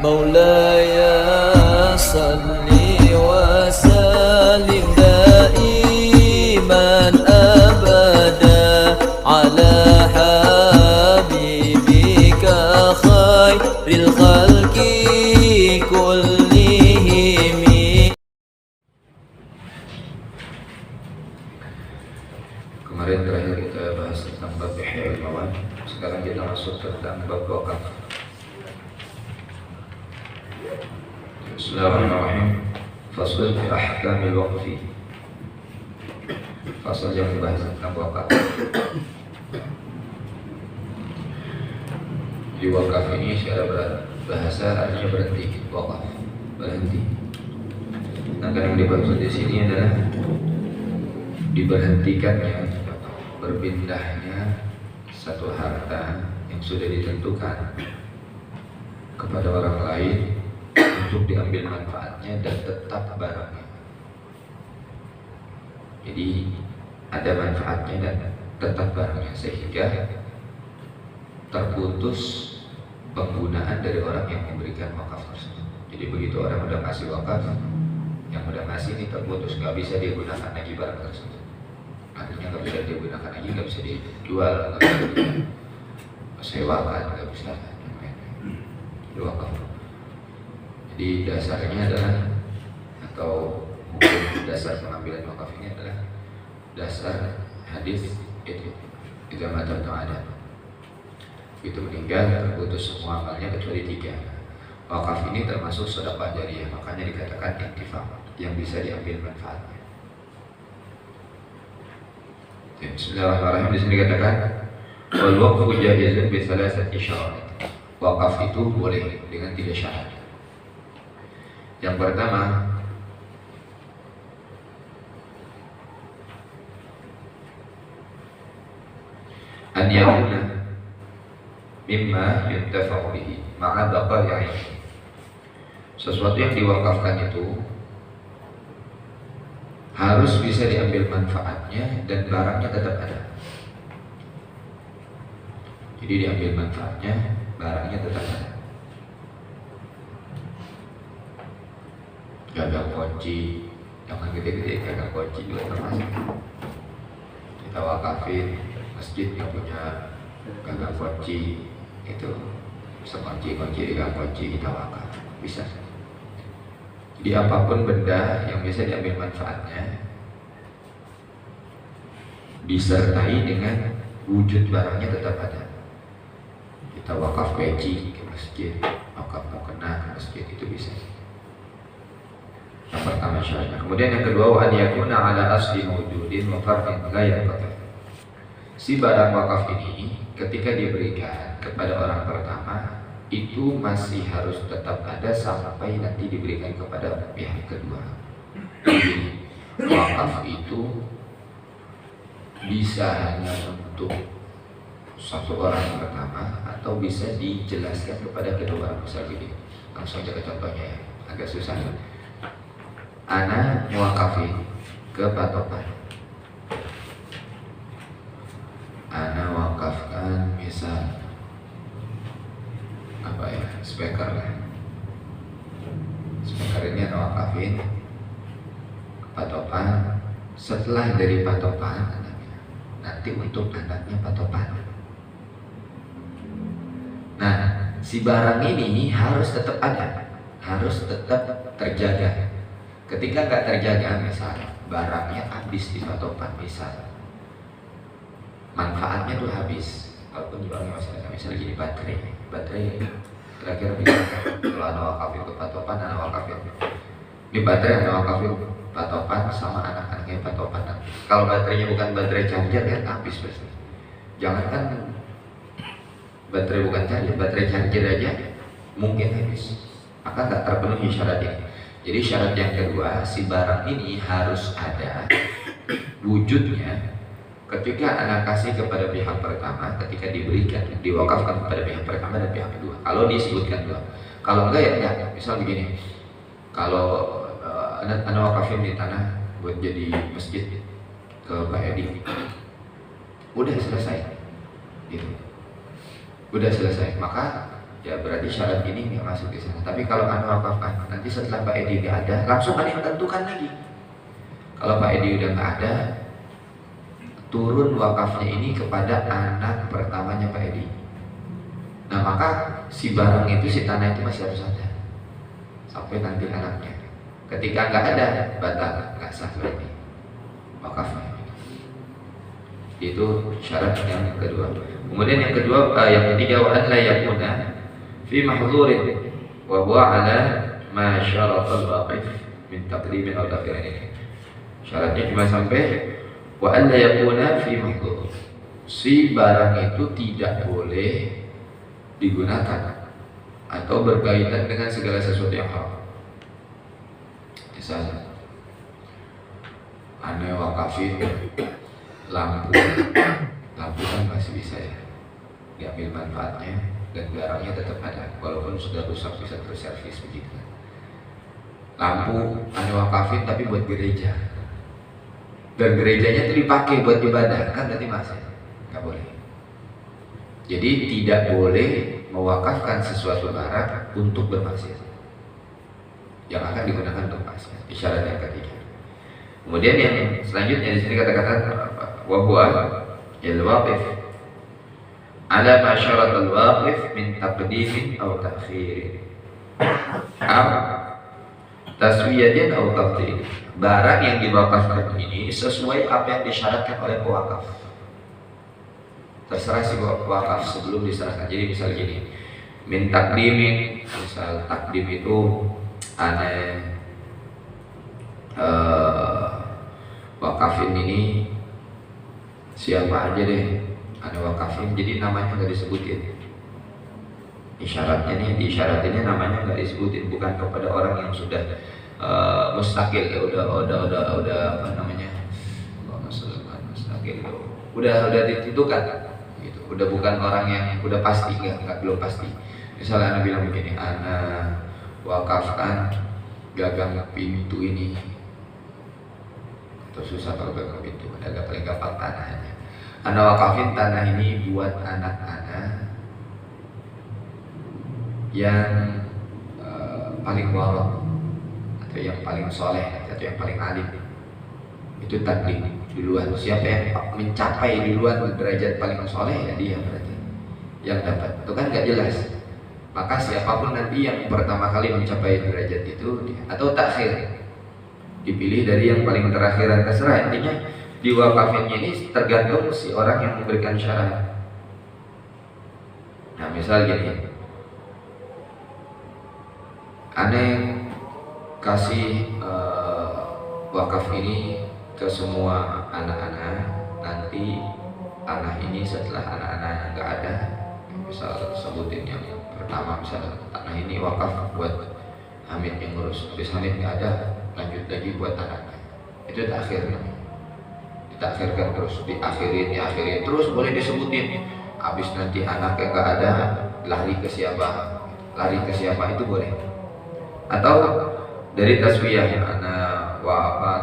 مولاي صل وسلم دائما أبدا على حبيبك خير الخلق كلهم. Kemarin terakhir kita bahas tentang bab ihya ulama. Sekarang kita masuk tentang bab wakaf. Bismillahirrahmanirrahim. Fasl fi ahkamil waqfi. Fasal yang dibahas tentang wakaf. Di wakaf ini secara bahasa artinya berhenti, wakaf, berhenti. Nah, yang dimaksud di sini adalah diberhentikannya, berpindahnya satu harta yang sudah ditentukan kepada orang lain untuk diambil manfaatnya dan tetap barangnya. Jadi ada manfaatnya dan tetap barangnya, sehingga terputus penggunaan dari orang yang memberikan wakaf tersebut. Jadi begitu orang udah ngasih wakaf, yang udah ngasih ini terputus, nggak bisa digunakan lagi barang tersebut. Akhirnya nggak bisa digunakan lagi, nggak bisa dijual, nggak bisa disewakan, nggak bisa. Itu wakaf. Jadi dasarnya adalah, atau hukum dasar pengambilan wakaf ini adalah dasar hadis itu macam ada. Itu meninggal terputus semua amalnya kecuali 3. Wakaf ini termasuk sedekah jariyah, makanya dikatakan intifak, yang bisa diambil manfaatnya. Bismillahirrahmanirrahim. Di sini dikatakan wal waqfu jaizun bi thalathati syarat. Wakaf itu boleh dengan 3 syarat. Yang pertama, an yakuna mimma yuntafa'u bihi ma'a baqa'i. Sesuatu yang diwakafkan itu harus bisa diambil manfaatnya dan barangnya tetap ada. Jadi diambil manfaatnya, barangnya tetap ada. Gagang kunci, jangan gede-gede, gagang kunci juga termasuk. Kita wakafin masjid yang punya gagang kunci, itu sekunci-kunci gagang kunci kita wakaf, bisa. Jadi apapun benda yang bisa diambil manfaatnya disertai dengan wujud barangnya tetap ada. Kita wakaf peci ke masjid, wakaf mau kena ke masjid, itu bisa. Yang pertama syaratnya. Kemudian yang kedua, wa an yakuna ala asli mawjudin wa farqin la yanqati. Si barang wakaf ini ketika diberikan kepada orang pertama itu masih harus tetap ada sampai nanti diberikan kepada pihak kedua. Jadi wakaf itu bisa hanya untuk satu orang pertama atau bisa dijelaskan kepada kedua orang. Misal gini, langsung aja ke contohnya ya, agak susah. Ana muwakafin ke patokan. Ana wakafkan misal apa ya, speaker lah. Speaker ini ana wakafin patokan. Setelah dari patokan nanti untuk anaknya patokan. Nah, si barang ini harus tetap ada, harus tetap terjaga. Ketika nggak terjaga, misal barangnya habis di patokan, misal manfaatnya tuh habis, walaupun jualnya masih ada, misal gini baterai kira-kira bisa kalau anak wakafin ke patokan, anak wakafin ini baterai, anak wakafin patokan sama anak-anaknya patokan. Kalau baterainya bukan baterai charger kan habis pasti. Jangankan baterai bukan charger, baterai charger aja mungkin habis, maka nggak terpenuhi syarat ini. Jadi syarat yang kedua, si barang ini harus ada wujudnya ketika anak kasih kepada pihak pertama, ketika diberikan, diwakafkan kepada pihak pertama dan pihak kedua. Kalau disebutkan dua, kalau enggak ya enggak. Misal begini, kalau anak wakafin di tanah buat jadi masjid ke Pak Edi, udah selesai, gitu. Udah selesai, maka ya berarti syarat ini nggak masuk di sana. Tapi kalau anda wakafkan, nanti setelah Pak Edi nggak ada, langsung ada yang tentukan lagi. Kalau Pak Edi udah nggak ada, turun wakafnya ini kepada anak pertamanya Pak Edi. Nah maka si barang itu, si tanah itu masih harus ada sampai nanti anaknya. Ketika nggak ada, batal, nggak sah berarti wakafnya. Itu syarat yang kedua. Kemudian yang kedua, yang ketiga, wa an la yakuna fi mahdhurin wa huwa ala ma syarata al-waqif min taqdimin aw ta'khirin. Syaratnya cuma sampai wa an la yakuna fi mahdhur. Si barang itu tidak boleh digunakan atau berkaitan dengan segala sesuatu yang haram. Misalnya ane wakafin lampu kan masih bisa ya diambil manfaatnya dan barangnya tetap ada walaupun sudah rusak, bisa terservis begitu. Lampu ane wakafin tapi buat gereja dan gerejanya itu dipakai buat ibadah, kan berarti masih nggak boleh. Jadi tidak boleh mewakafkan sesuatu barang untuk bermaksiat yang akan digunakan untuk maksiat. Isyarat yang ketiga. Kemudian yang selanjutnya di sini kata-kata wa huwa al-waqif ala ma syarata al-waqif min taqdimin aw ta'khirin aw taswiyatin aw tafdil. Barang yang diwakafkan ini sesuai apa yang disyaratkan oleh pewakaf. Terserah si wakaf sebelum diserahkan. Jadi misal gini, min taqdimin, misal takdim itu aneh wakafin ini siapa aja deh, aneh wakafin, jadi namanya nggak disebutin. Isyaratnya nih, diisyaratinnya namanya nggak disebutin, bukan kepada orang yang sudah mustakil ya, udah apa namanya, mustakil, udah ditentukan gitu, udah bukan orang yang udah pasti, nggak belum pasti. Misalnya anak bilang begini, anak wakafkan gagang pintu ini, atau susah kalau gagang pintu, ada paling gampang tanahnya. Anak wakafin tanah ini buat anak-anak yang paling warok atau yang paling soleh atau yang paling alim. Itu takdim duluan. Siapa yang mencapai duluan derajat paling soleh ya dia berarti yang dapat. Itu kan nggak jelas. Maka siapapun nanti yang pertama kali mencapai derajat itu atau takhir dipilih dari yang paling terakhir, terserah. Intinya di wakafinnya ini tergantung si orang yang memberikan syarat. Nah misal gini, aneh kasih wakaf ini ke semua anak-anak, nanti tanah ini setelah anak-anak nggak ada, misal sebutin yang pertama, misalnya tanah ini wakaf buat Hamid yang ngurus, habis Hamid nggak ada, lanjut lagi buat anaknya. Itu takhir namanya, ditakhirkan terus, diakhirin terus, boleh disebutin. Habis nanti anaknya nggak ada, lari ke siapa itu boleh. Atau dari taswiyah,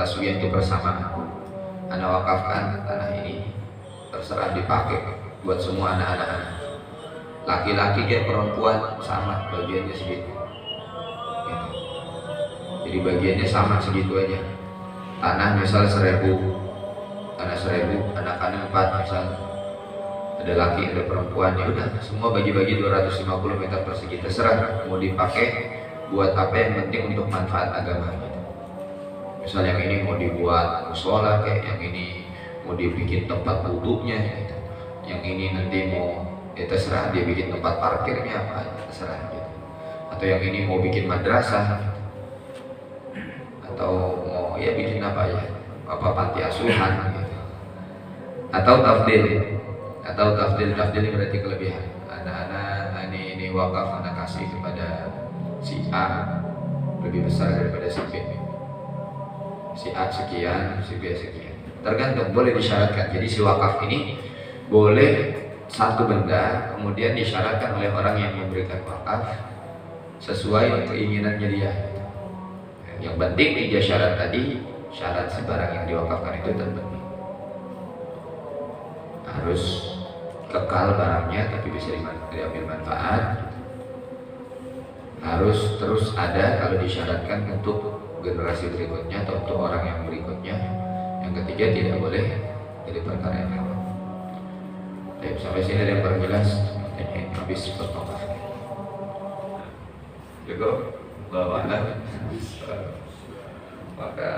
taswiyah itu bersama, anak wakafkan tanah ini terserah dipakai buat semua anak-anak. Laki-laki kayak perempuan sama bagiannya segitu gitu. Jadi bagiannya sama segitu aja. Tanah misal 1.000, tanah 1.000, anak-anak 4 misal, ada laki ada perempuan, ya udah semua bagi-bagi 250 meter persegi, terserah mau dipakai buat apa, yang penting untuk manfaat agama gitu. Misal yang ini mau dibuat musola, kayak yang ini mau dibikin tempat wudhunya gitu. Yang ini nanti mau terserah dia bikin tempat parkirnya apa, terserah gitu. Atau yang ini mau bikin madrasah gitu. Atau mau ya bikin apa ya, apa panti asuhan gitu. Atau tafdil ini berarti kelebihan. Anak-anak ini wakaf, anak kasih kepada si A lebih besar daripada si B. Si A sekian, si B sekian. Tergantung, boleh disyaratkan. Jadi si wakaf ini boleh satu benda, kemudian disyaratkan oleh orang yang memberikan wakaf sesuai keinginannya dia. Yang penting 3 syarat tadi, syarat si barang yang diwakafkan itu terpenuhi. Harus kekal barangnya tapi bisa diambil manfaat, harus terus ada kalau disyaratkan untuk generasi berikutnya atau untuk orang yang berikutnya. Yang ketiga, tidak boleh jadi perkara yang haram. Baik, sampai sini ada yang berjelas. Ini habis pertama. Cukup, bahwa maka